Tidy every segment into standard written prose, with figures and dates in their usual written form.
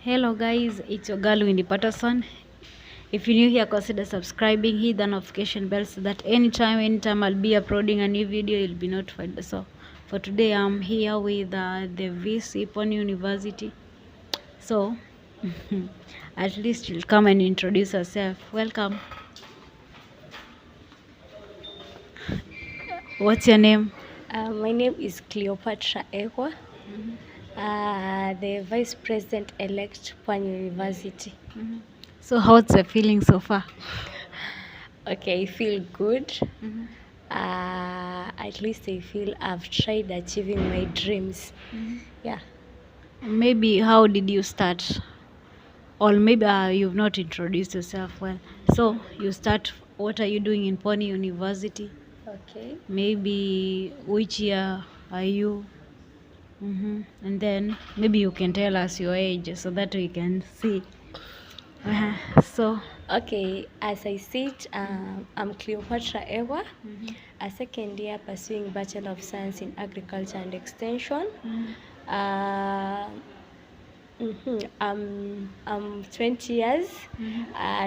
Hello guys, it's your girl Winnie Patterson. If you're new here, consider subscribing, hit the notification bell so that anytime I'll be uploading a new video, you'll be notified. So for today, I'm here with the VC PWANI University. So at least you'll come and introduce yourself. Welcome. What's your name? My name is Cleopatra Ewa, the Vice President-elect PWANI University. So how's the feeling so far? Okay, I feel good. At least I feel I've tried achieving my dreams. Yeah. Maybe how did you start? Or maybe you've not introduced yourself well. So you start, what are you doing in PWANI University? Okay. Maybe which year are you? And then maybe you can tell us your age so that we can see. So Okay, as I said, I'm Cleopatra Ewa, a second year pursuing Bachelor of Science in Agriculture and Extension. Uh, I'm 20 years,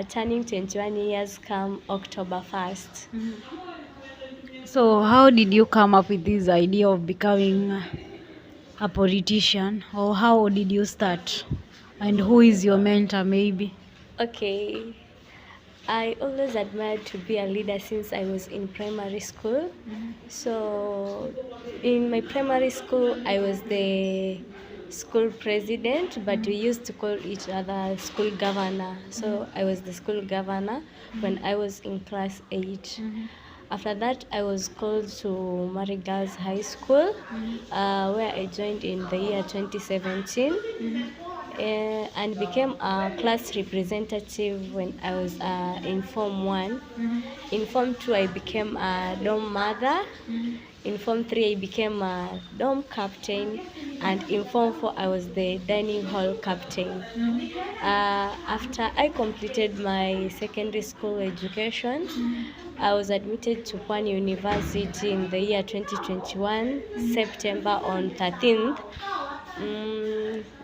turning 21 years come October 1st. so how did you come up with this idea of becoming a politician, or how did you start, and who is your mentor maybe? Okay, I always admired to be a leader since I was in primary school. So in my primary school, I was the school president, but we used to call each other school governor. So I was the school governor when I was in class 8. After that, I was called to Murray Girls High School, where I joined in the year 2017. And became a class representative when I was in Form 1. In Form 2, I became a dorm mother. In Form 3, I became a dorm captain. And in Form 4, I was the dining hall captain. After I completed my secondary school education, I was admitted to PWANI University in the year 2021, September on 13th.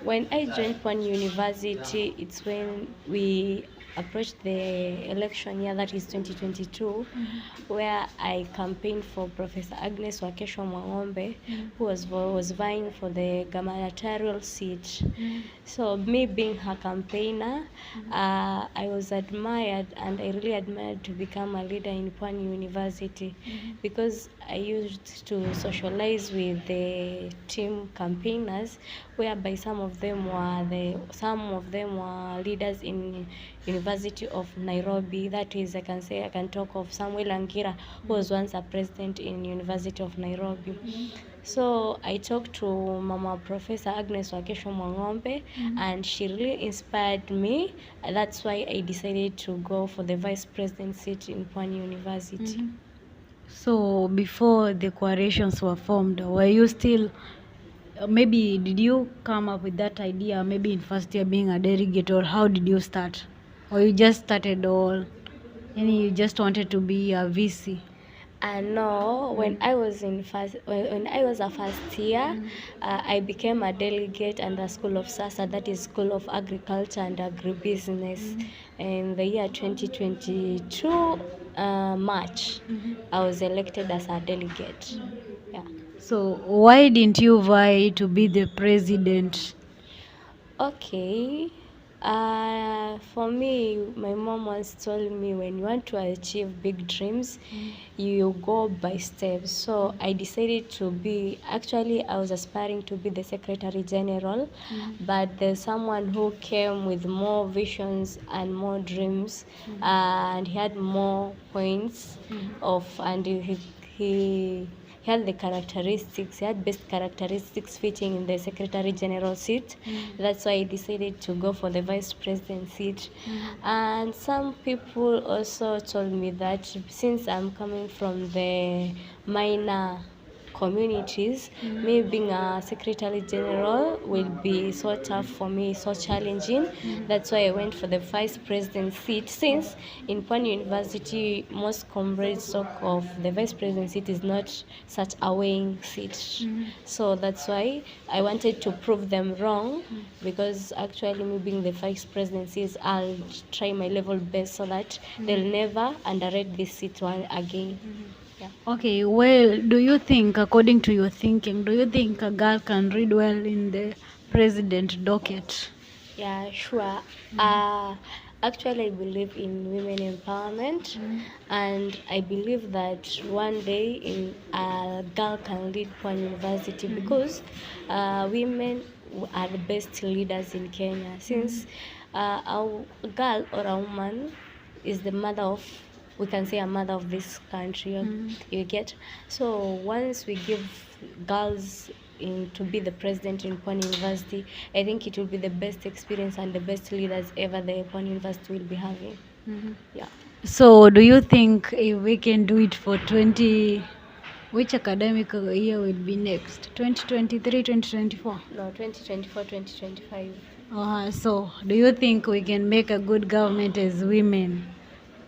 When I joined PWANI University, it's when we approached the election year, that is 2022, where I campaigned for Professor Agnes Wakesho Mwang'ombe, who was vying for the gubernatorial seat. So me being her campaigner, I was admired, and I really admired to become a leader in PWANI University, because I used to socialize with the team campaigners, whereby some of them were leaders in University of Nairobi. That is, I can talk of Samuel Angira, who was once a president in University of Nairobi. So I talked to Mama Professor Agnes Wakesho Mwang'ombe, and she really inspired me. That's why I decided to go for the vice president seat in PWANI University. So before the coalitions were formed, were you still, maybe did you come up with that idea maybe in first year being a delegate, or how did you start? Or you just started all, and you just wanted to be a VC? No, when I was when I was a first year, I became a delegate under School of SASA, that is School of Agriculture and Agribusiness. In the year 2022, March, I was elected as a delegate. Yeah. So why didn't you vie to be the president? Okay. For me, my mom once told me, when you want to achieve big dreams, you go by steps. So I decided to be, actually I was aspiring to be the Secretary General, but there's someone who came with more visions and more dreams, and he had more points and he had the characteristics, he had best characteristics fitting in the Secretary General seat. That's why I decided to go for the Vice President seat. And some people also told me that since I'm coming from the minor communities. Me being a secretary general will be so tough for me, so challenging. That's why I went for the vice president seat, since in PWANI University most comrades talk of the vice president seat is not such a weighing seat. So that's why I wanted to prove them wrong, because actually me being the vice president seat, I'll try my level best so that they'll never underrate this seat one again. Yeah. Okay, well, do you think, according to your thinking, do you think a girl can read well in the president docket? Yeah, sure. Actually, I believe in women empowerment, and I believe that one day a girl can lead one university, because women are the best leaders in Kenya. Since a girl or a woman is the mother of, we can say, a mother of this country. You get? So once we give girls to be the president in PWANI University, I think it will be the best experience and the best leaders ever the PWANI University will be having. Yeah. So, do you think if we can do it for 20, which academic year will be next? 2023, 2024? No, 2024, 2025. So, do you think we can make a good government as women?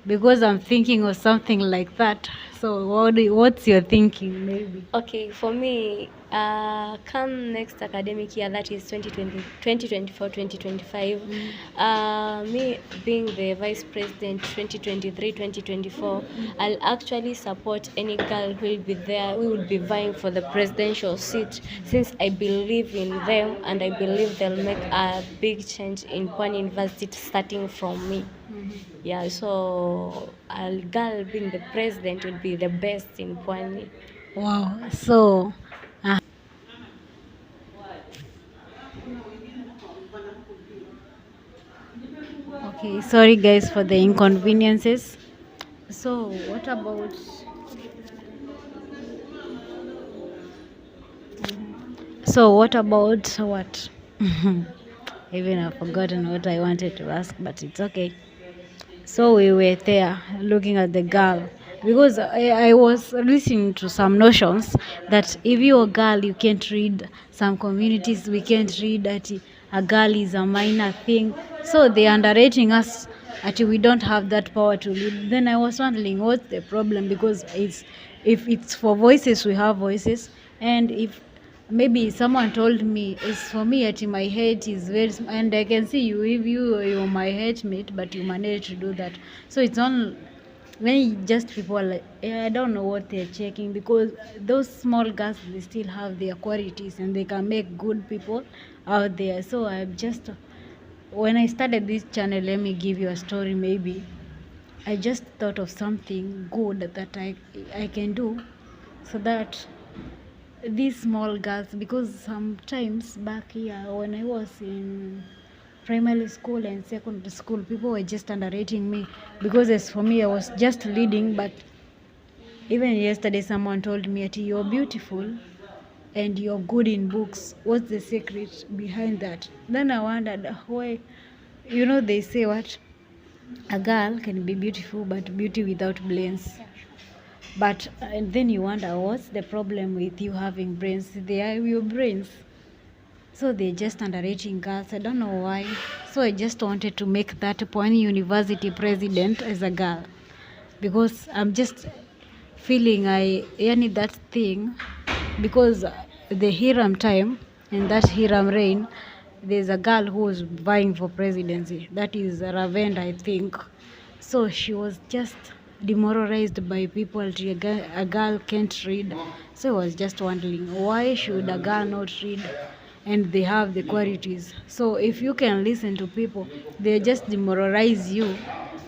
Because I'm thinking of something like that. So, what's your thinking, maybe? Okay, for me, come next academic year, that is 2024, 2025, me being the vice president 2023, 2024, I'll actually support any girl who will be there, we will be vying for the presidential seat, since I believe in them and I believe they'll make a big change in PWANI University starting from me. Yeah, so a girl being the president will be the best in PWANI. Wow. So, okay, sorry guys for the inconveniences. So, what about what? Even I've forgotten what I wanted to ask, but it's okay. So we were there looking at the girl, because I was listening to some notions that if you're a girl, you can't read. Some communities, we can't read that a girl is a minor thing. So they underrating us that we don't have that power to lead. Then I was wondering what's the problem, because if it's for voices, we have voices, and if maybe someone told me it's for me at my height is very and I can see you, if you're my height mate, but you manage to do that. So it's on when just people like, I don't know what they're checking, because those small girls, they still have their qualities and they can make good people out there. So I'm just, when I started this channel, let me give you a story. Maybe I just thought of something good that I can do, so that these small girls, because sometimes back here when I was in primary school and secondary school, people were just underrating me, because as for me, I was just leading. But even yesterday someone told me that you're beautiful and you're good in books, what's the secret behind that? Then I wondered why. They say what, a girl can be beautiful, but beauty without brains. But and then you wonder what's the problem with you having brains? They are your brains. So they're just underrating girls. I don't know why. So I just wanted to make that PWANI University president as a girl, because I'm just feeling I need that thing, because the Hiram time and that Hiram reign, there's a girl who was vying for presidency. That is Ravenda, I think. So she was just demoralized by people. A girl can't read. So I was just wondering, why should a girl not read and they have the qualities? So if you can listen to people, they just demoralize you.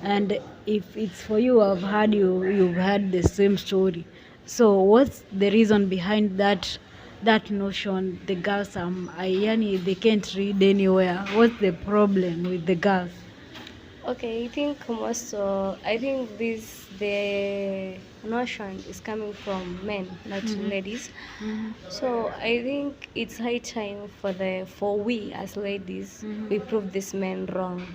And if it's for you, you've had the same story. So what's the reason behind that notion? The girls, they can't read anywhere. What's the problem with the girls? Okay, I think the notion is coming from men, not ladies. So I think it's high time for we as ladies, we prove these men wrong,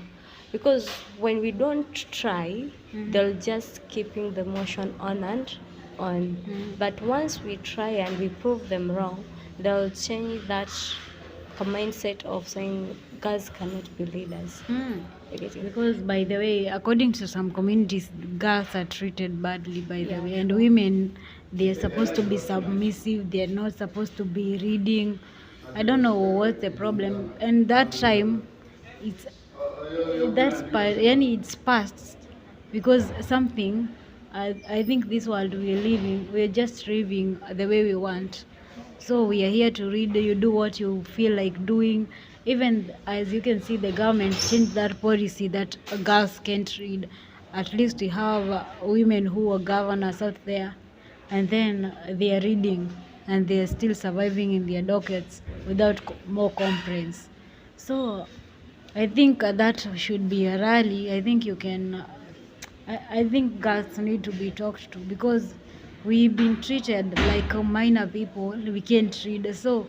because when we don't try, they'll just keeping the motion on, and on. But once we try and we prove them wrong, they'll change that mindset of saying girls cannot be leaders. You get it? Because, by the way, according to some communities, girls are treated badly, by the Yeah. way, and women, they are supposed to be submissive. They are not supposed to be reading. I don't know what's the problem. And that time, it's it's past, because something. I think this world we are living, we are just living the way we want. So we are here to read. You do what you feel like doing. Even as you can see, the government changed that policy that girls can't read. At least we have women who are governors out there, and then they are reading, and they are still surviving in their dockets without more complaints. So I think that should be a rally. I think you can. I think girls need to be talked to, because we've been treated like minor people. We can't read. So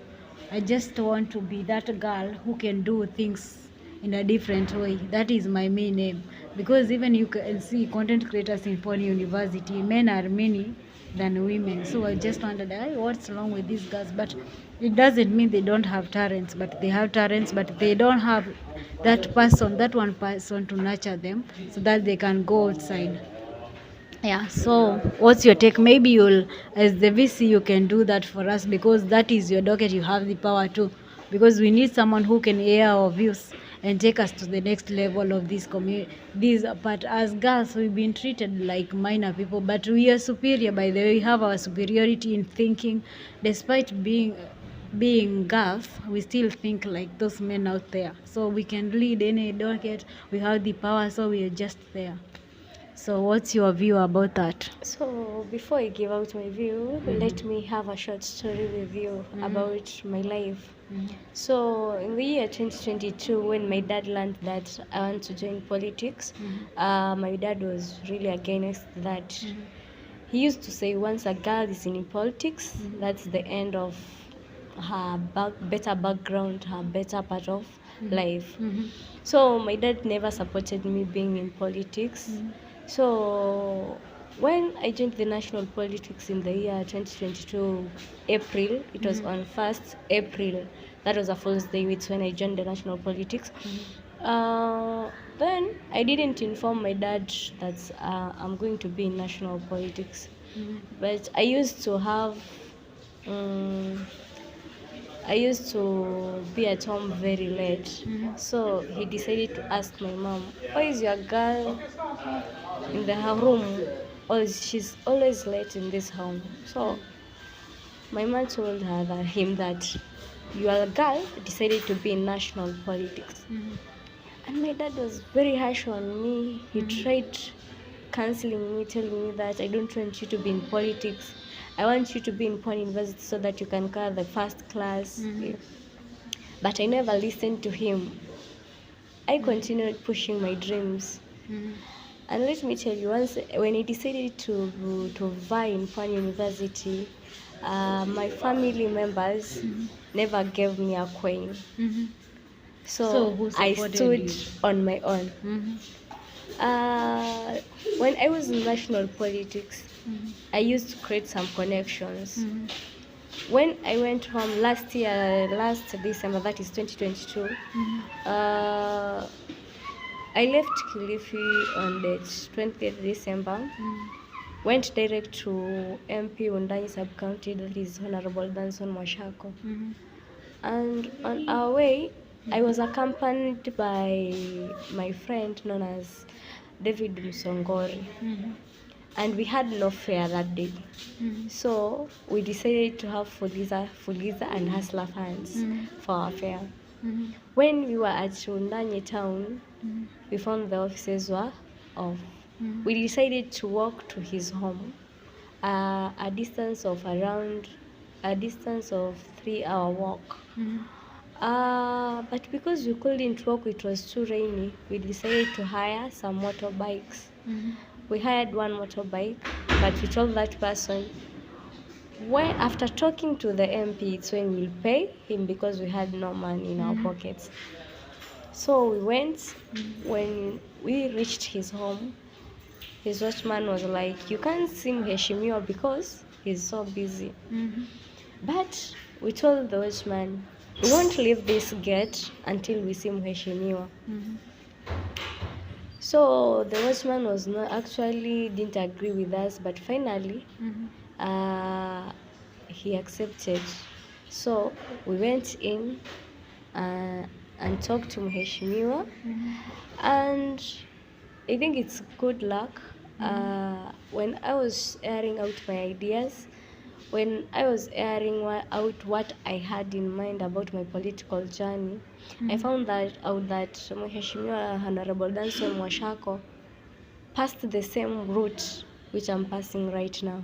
I just want to be that girl who can do things in a different way. That is my main aim. Because even you can see content creators in PWANI University, men are many than women. So I just wondered, what's wrong with these girls? But it doesn't mean they don't have talents, but they have talents, but they don't have that one person to nurture them so that they can go outside. Yeah, so what's your take? Maybe you'll, as the VC, you can do that for us, because that is your docket. You have the power too, because we need someone who can air our views and take us to the next level of this community. But as girls, we've been treated like minor people, but we are superior. By the way, we have our superiority in thinking, despite being girls, we still think like those men out there. So we can lead any docket. We have the power, so we are just there. So what's your view about that? So before I give out my view, let me have a short story with you about my life. So in the year 2022, when my dad learned that I want to join politics, my dad was really against that. He used to say once a girl is in politics, that's the end of her better background, her better part of life. So my dad never supported me being in politics. So when I joined the national politics in the year 2022 April, it was on 1st April. That was a Fool's Day, which when I joined the national politics. Then I didn't inform my dad that I'm going to be in national politics. But I used to have I used to be at home very late. So he decided to ask my mom, why is your girl in the room? She's always late in this home. So my mom told him that your girl decided to be in national politics. And my dad was very harsh on me. He tried counseling me, telling me that I don't want you to be in politics. I want you to be in PWANI University so that you can clear the first class. But I never listened to him. I continued pushing my dreams. And let me tell you, once when I decided to vie in PWANI University, my family members never gave me a coin. So who I supported stood you? on my own. When I was in national politics, I used to create some connections. When I went home last December, that is 2022, I left Kilifi on the 20th December, went direct to MP Undani sub-county, that is Honorable Danson Mwashako. And on our way, I was accompanied by my friend known as David Musongori. And we had no fare that day. So we decided to have Fuliza and Hustler funds for our fare. When we were at Undani town, we found the offices were off. We decided to walk to his home, a distance of 3-hour walk. But because we couldn't walk, it was too rainy, we decided to hire some motorbikes. We hired one motorbike, but we told that person, after talking to the MP, it's when we'll pay him, because we had no money in our pockets. So we went. When we reached his home, his watchman was like, you can't see Mheshimiwa because he's so busy. But we told the watchman, we won't leave this gate until we see Mheshimiwa. So the watchman was not actually didn't agree with us, but finally he accepted. So we went in and talked to Mheshimiwa, and I think it's good luck. When I was airing out my ideas, when I was airing out what I had in mind about my political journey, I found that out that Mheshimiwa Honorable Danson Mwashako passed the same route which I'm passing right now.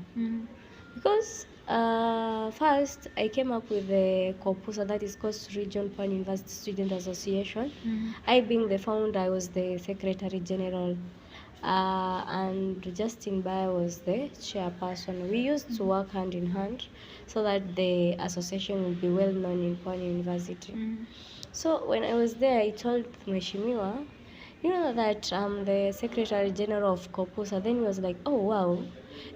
Because first I came up with the COPUSA, that is Coast Region PWANI University Student Association. I being the founder, I was the Secretary General, and Justin Bayer was the chairperson. We used to work hand in hand so that the association would be well known in PWANI University. So when I was there, I told Mheshimiwa, you know that I'm the Secretary General of COPUSA. Then he was like, oh wow,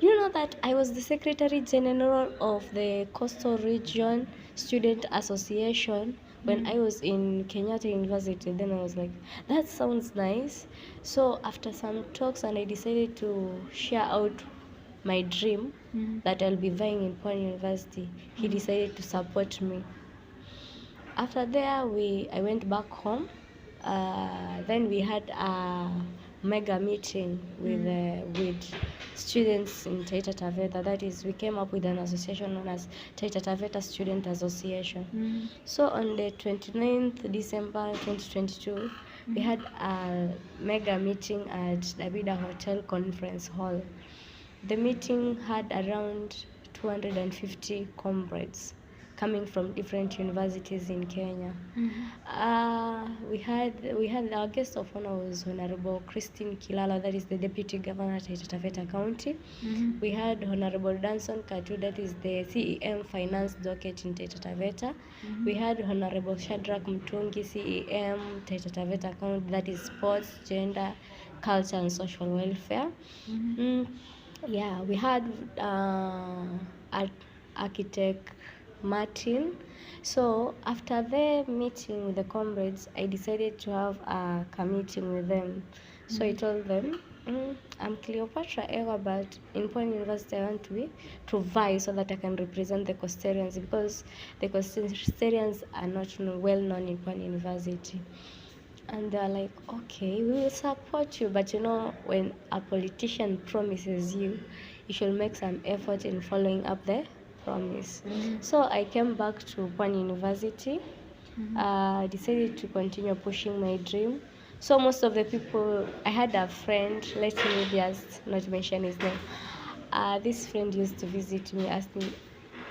you know that I was the Secretary General of the Coastal Region Student Association when I was in Kenyatta University. Then I was like, that sounds nice. So after some talks, and I decided to share out my dream that I'll be vying in PWANI University, he decided to support me. After there, I went back home. Then we had a mega meeting with students in Taita Taveta. That is, we came up with an association known as Taita Taveta Student Association. So on the 29th December 2022, we had a mega meeting at Davida Hotel Conference Hall. The meeting had around 250 comrades coming from different universities in Kenya. We had our guest of honor was Honorable Christine Kilala, that is the Deputy Governor at Taita Taveta County. We had Honorable Danson Katu, that is the CEM Finance Docket in Taita Taveta. We had Honorable Shadrach Mtungi, CEM Taita Taveta County, that is Sports, Gender, Culture and Social Welfare. Yeah, we had architect Martin. So after the meeting with the comrades, I decided to have a meeting with them. So I told them, I'm Cleopatra Ewa, but in PWANI University I want to vie so that I can represent the Coastarians, because the Coastarians are not well known in PWANI University. And they're like, okay, we will support you, but you know, when a politician promises you, you should make some effort in following up the promise. So I came back to PWANI University, decided to continue pushing my dream. So most of the people, I had a friend, let me just not mention his name. This friend used to visit me, asked me,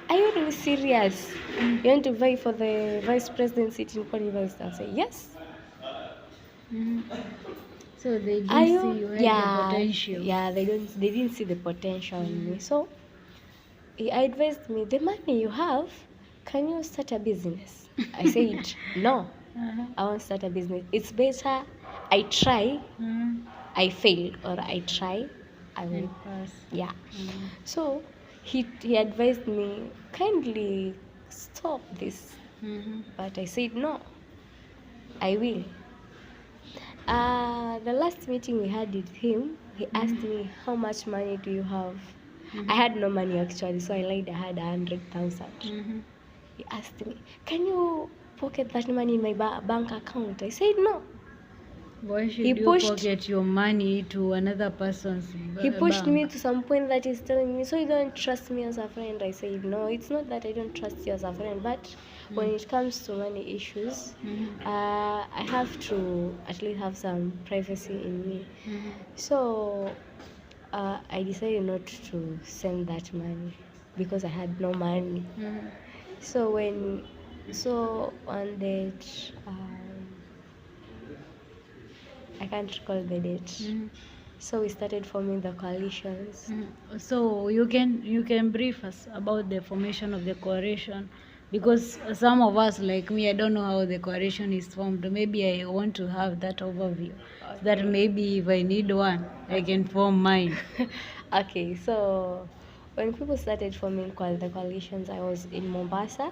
are you really serious? You want to vie for the vice presidency in PWANI University? I'll say, yes. So they didn't see you had the potential. Yeah, they didn't see the potential in me. So he advised me, the money you have, can you start a business? I said, no, I won't start a business. It's better I try, I fail, or I try, I will pass. Yeah. So he advised me, kindly stop this. But I said, no, I will. The last meeting we had with him, he asked me, how much money do you have? I had no money actually, so I lied, I had 100,000. He asked me, can you pocket that money in my bank account? I said no. Why should you pocket your money to another person's He pushed bank? me to some point that he's telling me, so you don't trust me as a friend. I said, no, it's not that I don't trust you as a friend, but when it comes to money issues, I have to at least have some privacy in me. So I decided not to send that money because I had no money. So on the I can't recall the date. So we started forming the coalitions. So you can brief us about the formation of the coalition because some of us like me, I don't know how the coalition is formed. Maybe I want to have that overview, so that maybe if I need one, I can form mine. Okay, so when people started forming the coalitions, I was in Mombasa.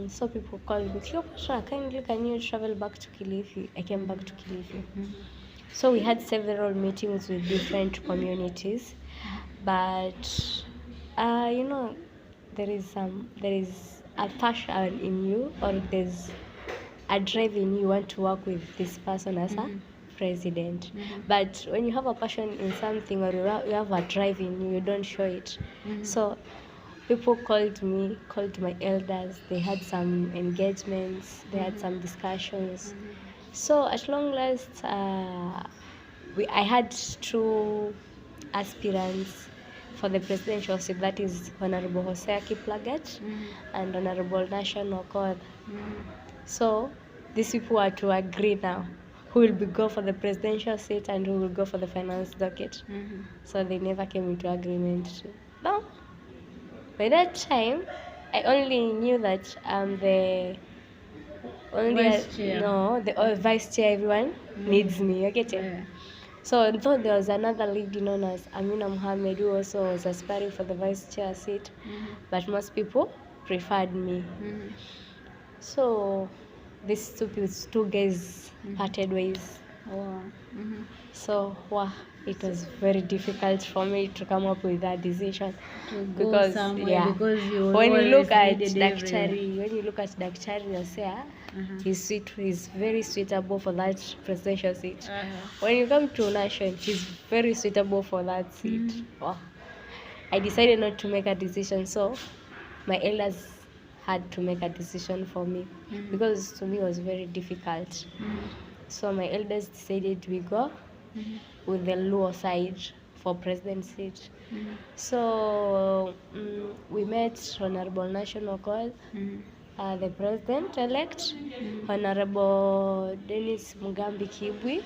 So people called me, Cleopatra, can you travel back to Kilifi? I came back to Kilifi. So we had several meetings with different communities, but you know, there is a passion in you, or there's a drive in you want to work with this person as a president. But when you have a passion in something, or you have a drive in you, you don't show it. So people called my elders. They had some engagements, they had some discussions. So at long last, I had two aspirants for the presidential seat, that is Honorable Hosea Kiplagat and Honorable Nation Okoth. So these people are to agree now who will go for the presidential seat and who will go for the finance docket. So they never came into agreement. No. By that time, I only knew that I'm the only Vice chair. no the vice chair. Everyone needs me. You get it? Yeah. So though there was another lady known as Amina Mohammed who also was aspiring for the vice chair seat, but most people preferred me. So these two guys parted ways. Wow. So wow, it was very difficult for me to come up with that decision To go because somewhere, because you when you look at always needed everywhere. Daktari Yosea, he's very suitable for that presidential seat. When you come to Nation, he's very suitable for that seat. Wow. I decided not to make a decision, so my elders had to make a decision for me because to me it was very difficult. So my elders decided we go with the Luo side for president seat. So we met Honorable National Call, the president-elect, Honorable Dennis Mugambi Kibwi,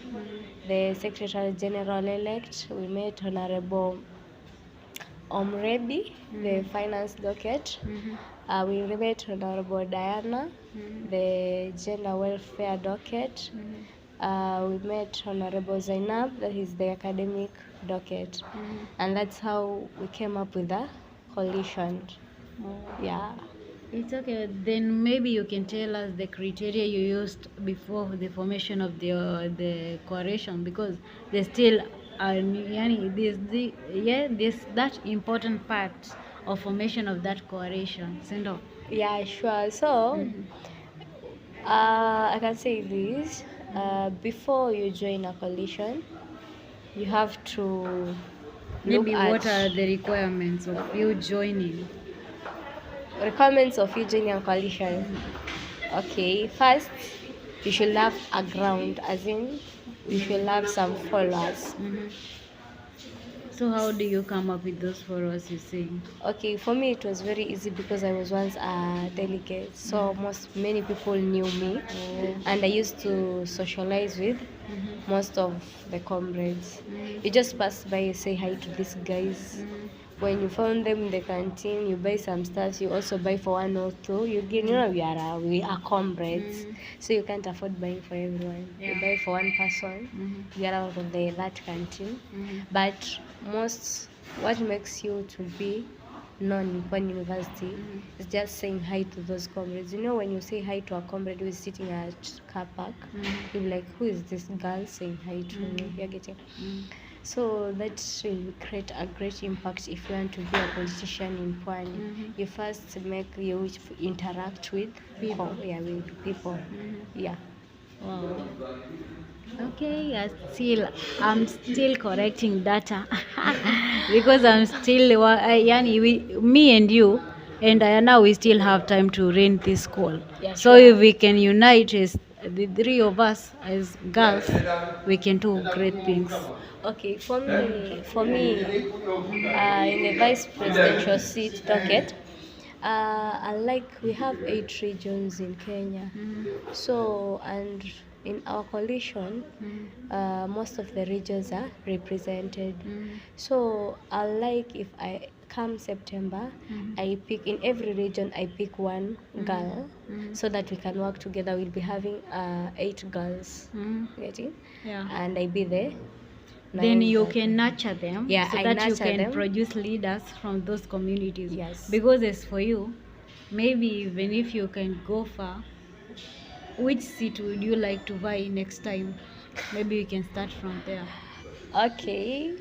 the Secretary General-elect. We met Honorable Omrebi, the finance docket. We met Honorable Diana, the gender welfare docket. We met Honorable Zainab, that is the academic docket. And that's how we came up with the coalition. Yeah. It's okay. Then maybe you can tell us the criteria you used before the formation of the coalition, because there's still this that important part of formation of that coalition. Sendo. Yeah, sure. So I can say this. Before you join a coalition, you have to Maybe look what are at the requirements of you joining? requirements of you joining a coalition. Okay, first you should have a ground, as in you should have some followers. So how do you come up with those followers you say? Okay, for me it was very easy because I was once a delegate, so many people knew me, and I used to socialize with most of the comrades. You just pass by, you say hi to these guys. When you found them in the canteen, you buy some stuff. You also buy for one or two. You get, we are comrades, so you can't afford buying for everyone. You buy for one person. You get out of that canteen. But what makes you to be known in Pwani University is just saying hi to those comrades. You know, when you say hi to a comrade who is sitting at car park, you'll be like, who is this girl saying hi to me? You're getting. So that will create a great impact if you want to be a politician in Pwani. You first you interact with people. Yeah, with people. Yeah. Wow. Okay, I'm still correcting data because I'm still me and you and Diana, we still have time to rent this school. Yeah, So sure. if we can unite as the three of us as girls, we can do great things. Okay, for me, in the vice presidential seat docket, unlike we have 8 regions in Kenya, so and in our coalition, most of the regions are represented. So I like if come September, I pick in every region. I pick one girl so that we can work together. We'll be having 8 girls, getting, Yeah. and I be there. Then 9 you girls. can nurture them, Yeah, so I that you nurture can them. produce leaders from those communities. Yes. Because as for you, maybe even if you can go far, which seat would you like to buy next time? Maybe we can start from there. Okay.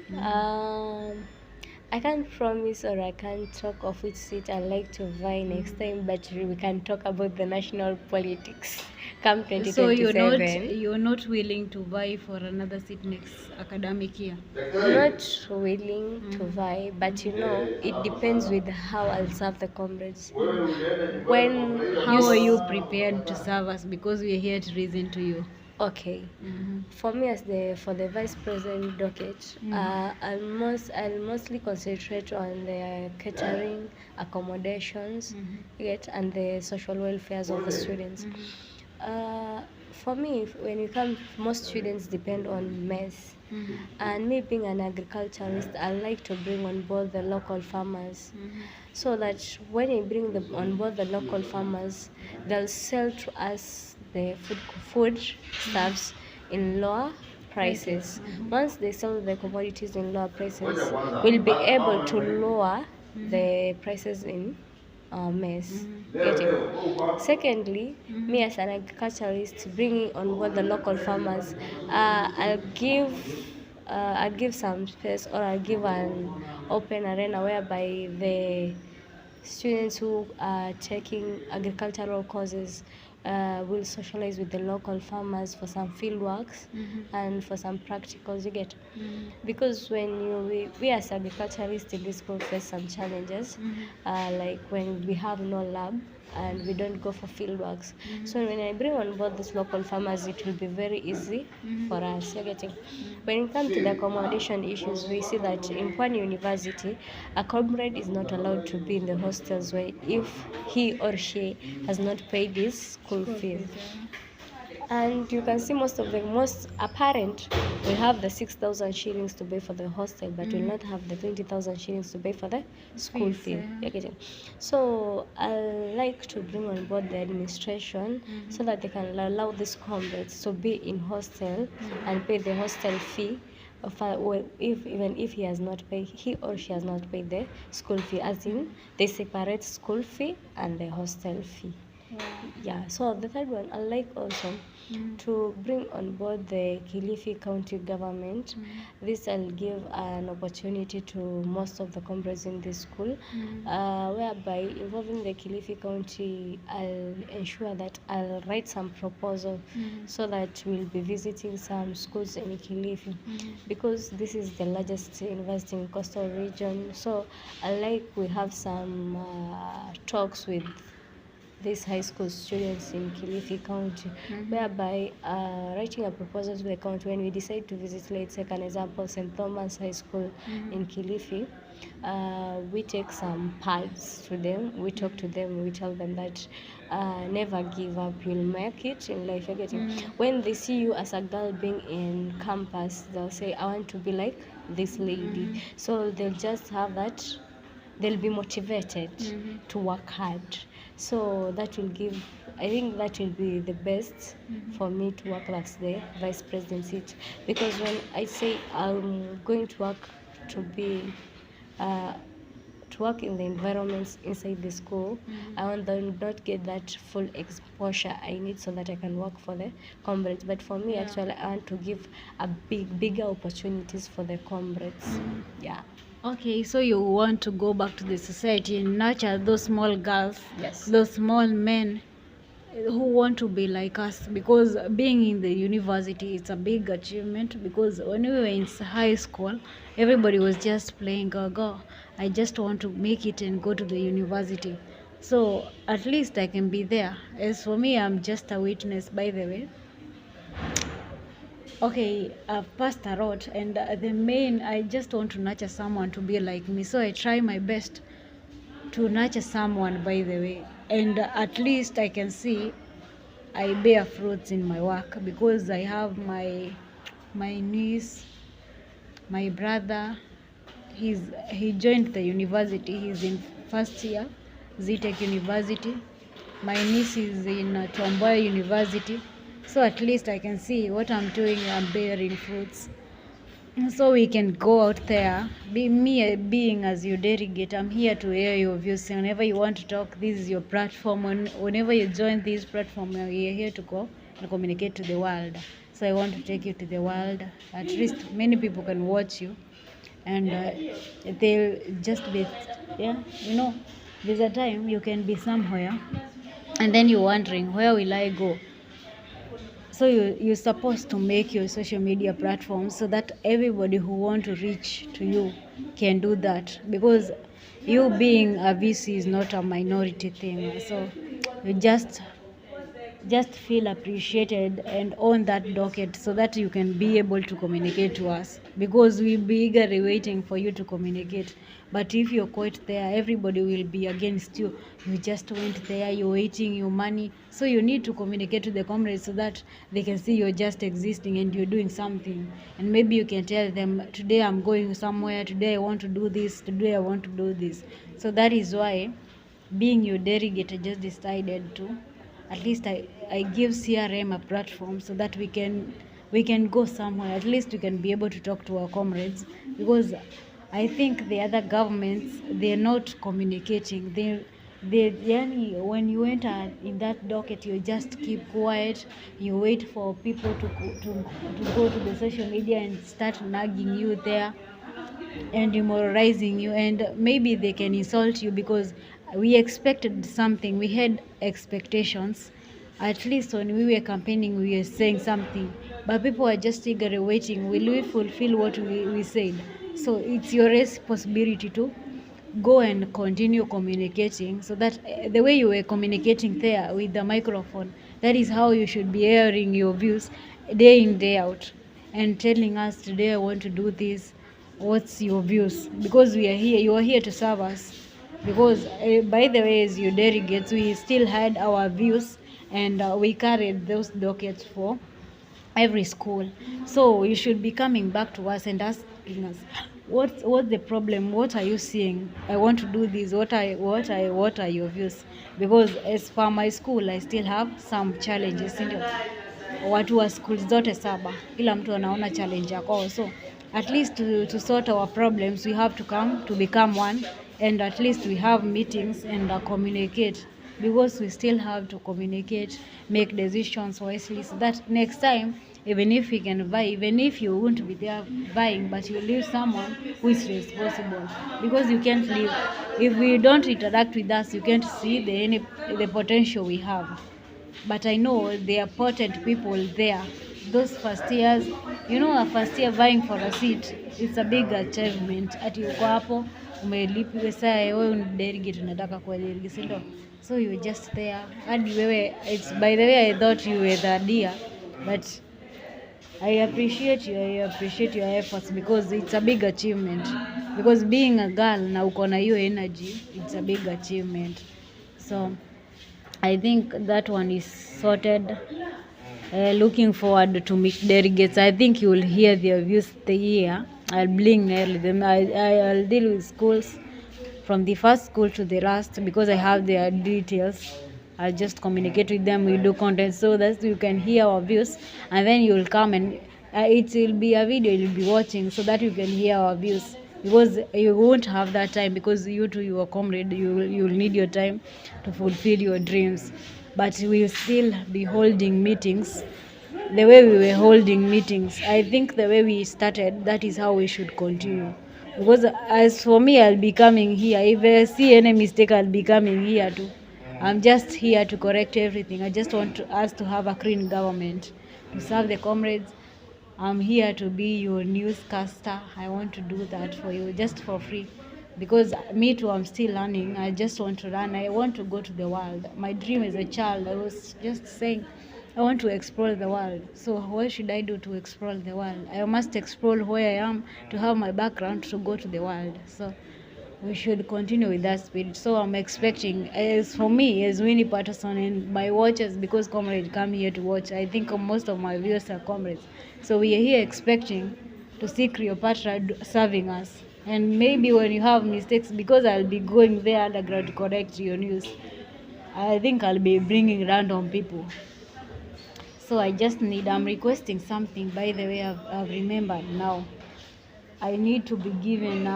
I can't promise or I can't talk of which seat I like to buy next time, but we can talk about the national politics come So 2027. you're not willing to buy for another seat next academic year? Not willing to buy, but it depends with how I'll serve the comrades. When How are you prepared to serve us? Because we are here to listen to you. Okay. For me, as the vice president docket, I'll mostly concentrate on the catering, accommodations, yet, and the social welfares of the students. For me, when you come, most students depend on mess. And me being an agriculturist, I like to bring on board the local farmers, so that when you bring them on board the local farmers, they'll sell to us the food stuffs in lower prices. Once they sell the commodities in lower prices, we'll be able to lower the prices in maize. Getting. Secondly, me as an agriculturist, bringing on board the local farmers, I'll give some space, or I'll give an open arena whereby the students who are taking agricultural courses will socialize with the local farmers for some field works and for some practicals. You get, because when we as agriculturists in this school face some challenges, like when we have no lab and we don't go for field works. So when I bring on board these local farmers, it will be very easy for us. You're getting. When it comes to the accommodation issues, we see that in PWANI University, a comrade is not allowed to be in the hostels where if he or she has not paid his school fees. And you can see most apparent will have the 6,000 shillings to pay for the hostel, but will not have the 20,000 shillings to pay for the school fee. You're getting. So I like to bring on board the administration so that they can allow these comrades to be in hostel and pay the hostel fee. Even if he or she has not paid the school fee, as in they separate school fee and the hostel fee. Yeah, so the third one, I like also to bring on board the Kilifi County government. This will give an opportunity to most of the comrades in this school, whereby involving the Kilifi County, I'll ensure that I'll write some proposal so that we'll be visiting some schools in Kilifi, because this is the largest university in coastal region. So I like we have some talks with these high school students in Kilifi County, whereby writing a proposal to the county when we decide to visit, let's take an example, St. Thomas High School in Kilifi. We take some pads to them, we talk to them, we tell them that never give up, you'll make it in life. You're getting. When they see you as a girl being in campus, they'll say, I want to be like this lady. So they'll just have that, they'll be motivated to work hard. So that will give, I think that will be the best for me to work as the vice president seat, because when I say I'm going to work to be to work in the environments inside the school, I want them not get that full exposure I need so that I can work for the comrades. But for me, actually, I want to give a bigger opportunities for the comrades. Yeah. Okay, so you want to go back to the society and nurture those small girls, Yes. those small men who want to be like us, because being in the university, it's a big achievement. Because when we were in high school, everybody was just playing go, I just want to make it and go to the university. So at least I can be there. As for me, I'm just a witness, by the way. Okay, I've passed a lot, and the main, I just want to nurture someone to be like me. So I try my best to nurture someone, by the way, and at least I can see I bear fruits in my work, because I have my niece, my brother, he joined the university. He's in first year, ZTech University. My niece is in Tomboya University. So at least I can see what I'm doing, I'm bearing fruits. So we can go out there. Being as your delegate, I'm here to hear your views. Whenever you want to talk, this is your platform. Whenever you join this platform, you're here to go and communicate to the world. So I want to take you to the world. At least many people can watch you, and they'll just be, yeah, there's a time you can be somewhere, and then you're wondering, where will I go? So you're supposed to make your social media platform so that everybody who want to reach to you can do that, because you being a VC is not a minority thing. So you just feel appreciated and on that docket so that you can be able to communicate to us, because we'll be eagerly waiting for you to communicate. But if you're quite there, everybody will be against you. You just went there, you're waiting your money, so you need to communicate to the comrades so that they can see you're just existing and you're doing something. And maybe you can tell them, today I'm going somewhere, today I want to do this, today I want to do this. So that is why, being your delegate, I just decided to at least I give CRM a platform so that we can go somewhere. At least we can be able to talk to our comrades, because I think the other governments, they're not communicating. When you enter in that docket, you just keep quiet. You wait for people to go to the social media and start nagging you there and demoralizing you, and maybe they can insult you, because we expected something, we had expectations. At least when we were campaigning, we were saying something, but people are just eagerly waiting, will we fulfill what we said? So it's your responsibility to go and continue communicating, so that the way you were communicating there with the microphone, that is how you should be airing your views day in day out, and telling us, today I want to do this, what's your views? Because we are here, you are here to serve us. Because by the way, as your delegates, we still had our views, and we carried those dockets for every school. So you should be coming back to us and asking us, what's the problem? What are you seeing? I want to do this. What are your views? Because as for my school, I still have some challenges. Ndio watu wa schools zote saba, kila mtu anaona challenge yako. So at least to sort our problems, we have to come to become one, and at least we have meetings and communicate, because we still have to communicate, make decisions wisely, so that next time, even if we can buy, even if you won't be there buying, but you leave someone who is responsible, because you can't leave. If we don't interact with us, you can't see the potential we have. But I know there are potent people there. Those first years, a first year vying for a seat, it's a big achievement. Ati uko hapo umelipi saa wewe ni delegate, unataka kuwa delegate, si ndio? So you were just there. Hadi wewe, it's by the way, I thought you were the dear, but I appreciate your efforts, because it's a big achievement. Because being a girl na uko na hiyo energy, it's a big achievement. So I think that one is sorted. Looking forward to meet delegates. I think you will hear their views the year. I'll bring nearly them. I'll deal with schools from the first school to the last, because I have their details. I'll just communicate with them. We do content so that you can hear our views, and then you will come and it will be a video you'll be watching, so that you can hear our views. Because you won't have that time, because you too, you are comrade, you'll need your time to fulfill your dreams. But we'll still be holding meetings the way we were holding meetings. I think the way we started, that is how we should continue. Because as for me, I'll be coming here. If I see any mistake, I'll be coming here too. I'm just here to correct everything. I just want us to have a clean government, to serve the comrades. I'm here to be your newscaster. I want to do that for you just for free. Because me too, I'm still learning. I just want to learn. I want to go to the world. My dream as a child, I was just saying, I want to explore the world. So what should I do to explore the world? I must explore where I am, to have my background, to go to the world. So we should continue with that spirit. So I'm expecting, as for me, as Winnie Patterson and my watchers, because comrades come here to watch. I think most of my viewers are comrades. So we are here expecting to see Cleopatra serving us. And maybe when you have mistakes, because I'll be going there underground to correct your news, I think I'll be bringing random people. So I'm requesting something. By the way, I've remembered now. I need to be given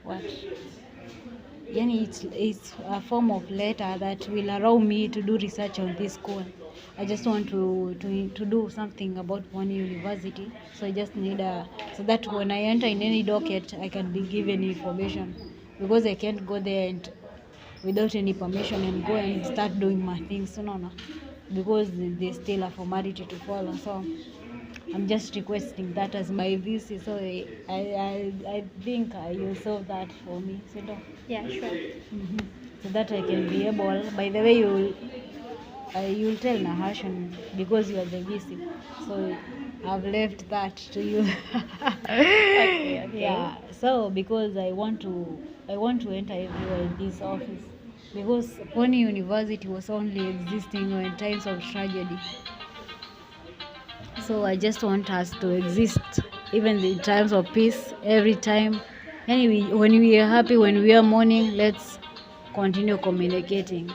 what? Yani it's a form of letter that will allow me to do research on this school. I just want to do something about PWANI University. So I just need so that when I enter in any docket, I can be given information, because I can't go there and without any permission and go and start doing my things. No, because there's still a formality to follow. So I'm just requesting that as my VC. So I think you'll solve that for me. So no. Yeah, sure. So that I can be able. By the way, you'll tell Nahashan because you are the VC. So I've left that to you. Okay. Yeah. So because I want to enter everywhere in this office, because PWANI University was only existing in times of tragedy. So I just want us to exist even in times of peace, every time. Anyway, when we are happy, when we are mourning, let's continue communicating.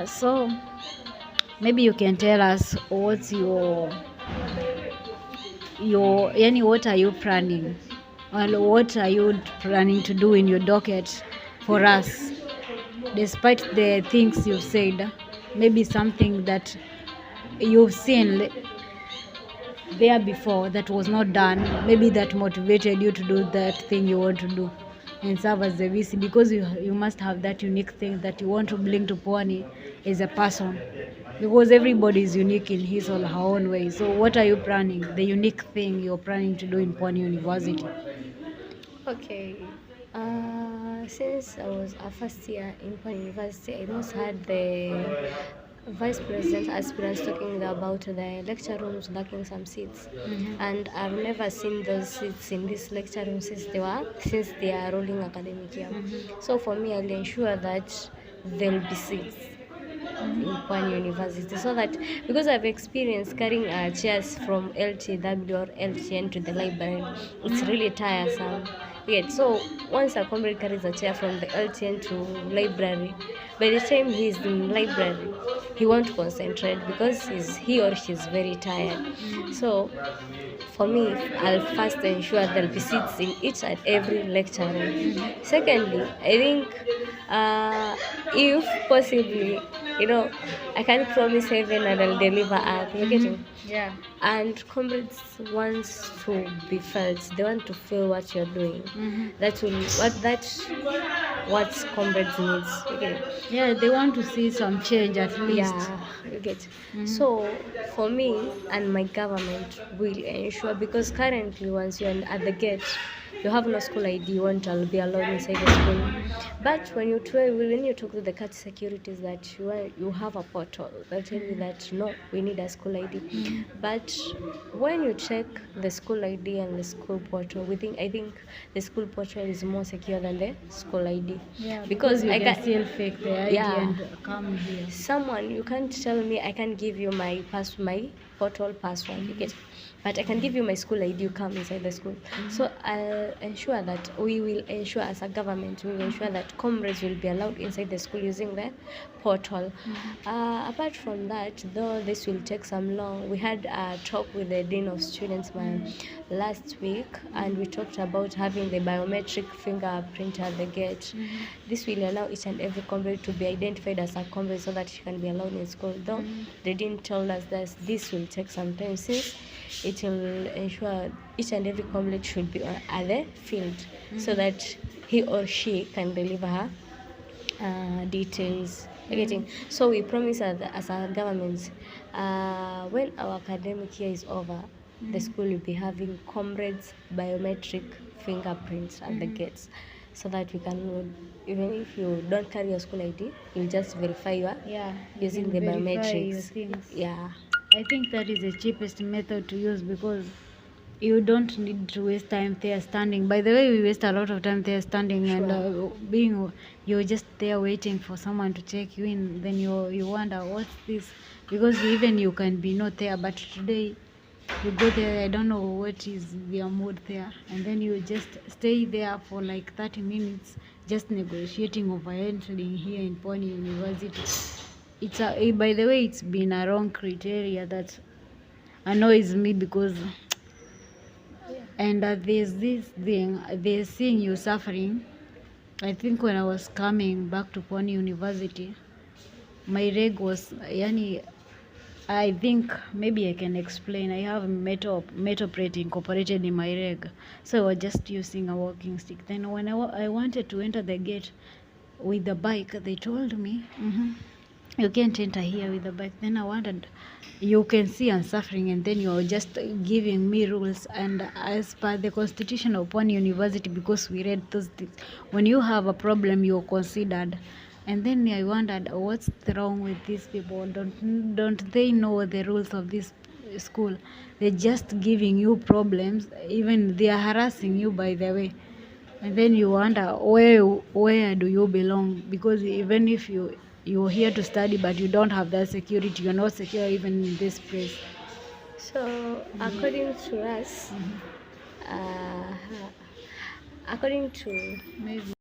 So maybe you can tell us what's your what are you planning, and what are you planning to do in your docket for us, despite the things you've said. Maybe something that you've seen there before that was not done, maybe that motivated you to do that thing you want to do and serve as the VC, because you must have that unique thing that you want to bring to PWANI as a person, because everybody is unique in his or her own way. So what are you planning, the unique thing you're planning to do in PWANI University? Okay. Since I was a first year in PWANI University, I most had the vice president aspirants talking about the lecture rooms lacking some seats, and I've never seen those seats in this lecture room since they are rolling academic year. So for me, I'll ensure that there'll be seats in PWANI University, so that, because I've experienced carrying chairs from LTW or LTN to the library, it's really tiresome. Yeah, so once a comrade carries a chair from the LTN to library, by the time he's in library, he won't concentrate because he or she is very tired. So for me, I'll first ensure there'll be seats in each and every lecture room. Secondly, I think if possibly, I can't promise heaven and I'll deliver earth. You're getting? Yeah. And comrades want to be felt. They want to feel what you're doing. That's what comrades needs. Okay. Yeah, they want to see some change at least. Yeah, you get. So for me and my government will ensure, because currently once you're at the gate, you have no school ID, you won't be allowed inside the school. But when you talk to the CAT securities that you have a portal, they'll tell you that no, we need a school ID. But when you check the school ID and the school portal, I think the school portal is more secure than the school ID. Yeah, because you I can can still fake the ID and come here. Someone, you can't tell me I can't give you my portal password, you get, but I can give you my school ID, you come inside the school. So I'll ensure that we will ensure, as a government, we will ensure that comrades will be allowed inside the school using the portal. Apart from that, though this will take some long, we had a talk with the Dean of Students last week, and we talked about having the biometric fingerprint at the gate. This will allow each and every comrade to be identified as a comrade so that he can be allowed in school. Though they didn't tell us that this will take some time, since it will ensure each and every comrade should be at the field so that he or she can deliver her details. Getting. So we promise as our government, when our academic year is over, the school will be having comrades biometric fingerprints at the gates, so that we can, even if you don't carry your school ID, you'll just verify using the biometrics. Yeah. I think that is the cheapest method to use, because you don't need to waste time there standing. By the way, we waste a lot of time there standing. Sure. And you're just there waiting for someone to check you in. Then you wonder what's this, because even you can be not there, but today You go there, I don't know what is their mood there, and then you just stay there for like 30 minutes just negotiating over entering here in PWANI University. It's a, by the way, it's been a wrong criteria that annoys me because and there's this thing, they're seeing you suffering. I think when I was coming back to PWANI University, my reg was yani, I think maybe I can explain. I have metal plate incorporated in my reg, so I was just using a walking stick. Then when I wanted to enter the gate with the bike, they told me, you can't enter here with the bike. Then I wanted, you can see I'm suffering, and then you're just giving me rules. And as per the constitution of PWANI University, because we read those things, when you have a problem, you're considered. And then I wondered, what's wrong with these people? Don't they know the rules of this school? They're just giving you problems. Even they are harassing you, by the way. And then you wonder, where do you belong? Because even if you're here to study, but you don't have that security, you're not secure even in this place. So according to us, according to Maybe